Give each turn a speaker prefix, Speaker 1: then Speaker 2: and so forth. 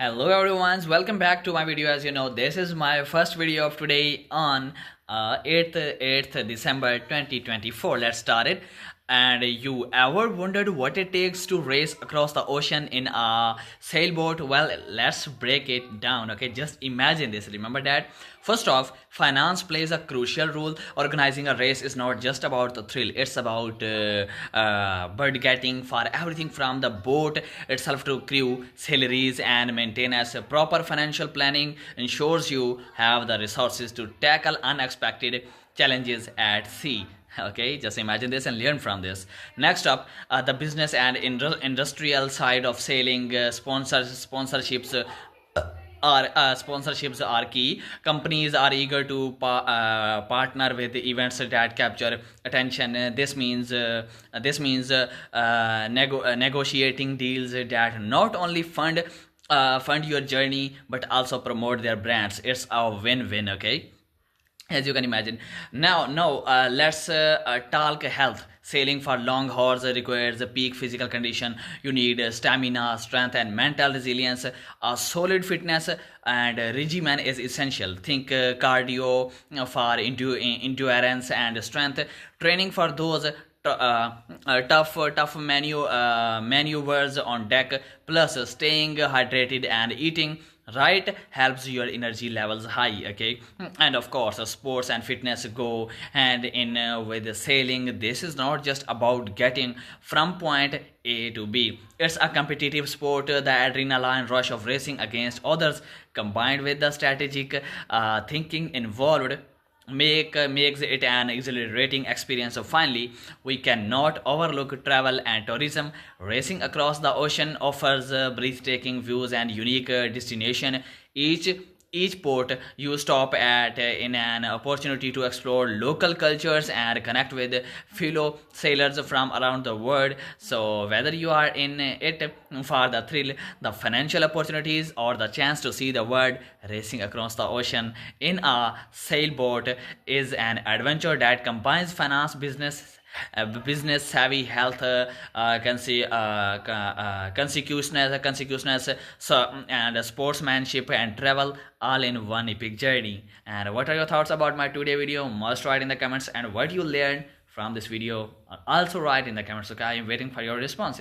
Speaker 1: Hello everyone, welcome back to my video. As you know, this is my first video of today on 8th December 2024. Let's start it. And you ever wondered what it takes to race across the ocean in a sailboat? Well, let's break it down. Okay, just imagine this. Remember that. First off, finance plays a crucial role. Organizing a race is not just about the thrill, it's about budgeting for everything from the boat itself to crew, salaries, and maintenance. Proper financial planning ensures you have the resources to tackle unexpected challenges at sea. Okay, just imagine this and learn from this. Next up, the business and industrial side of sailing. Sponsorships are key. Companies are eager to partner with events that capture attention. This means negotiating deals that not only fund your journey but also promote their brands. It's a win-win. Okay, as you can imagine. Now let's talk health. Sailing for long hauls requires a peak physical condition. You need stamina, strength, and mental resilience. A solid fitness and regimen is essential. Think cardio for endurance and strength training for those tough maneuvers on deck. Plus, staying hydrated and eating right helps your energy levels high. Okay, and of course sports and fitness go hand in with sailing. This is not just about getting from point A to B. It's a competitive sport. The adrenaline rush of racing against others combined with the strategic thinking involved makes it an exhilarating experience. So finally, we cannot overlook travel and tourism. Racing across the ocean offers breathtaking views and unique destination. Each port you stop at in an opportunity to explore local cultures and connect with fellow sailors from around the world. So whether you are in it for the thrill, the financial opportunities, or the chance to see the world, racing across the ocean in a sailboat is an adventure that combines finance, business savvy, health, consecutioness, so and sportsmanship and travel, all in one epic journey. And what are your thoughts about my today video? Must write in the comments. And what you learned from this video also write in the comments. Okay, I am waiting for your responses.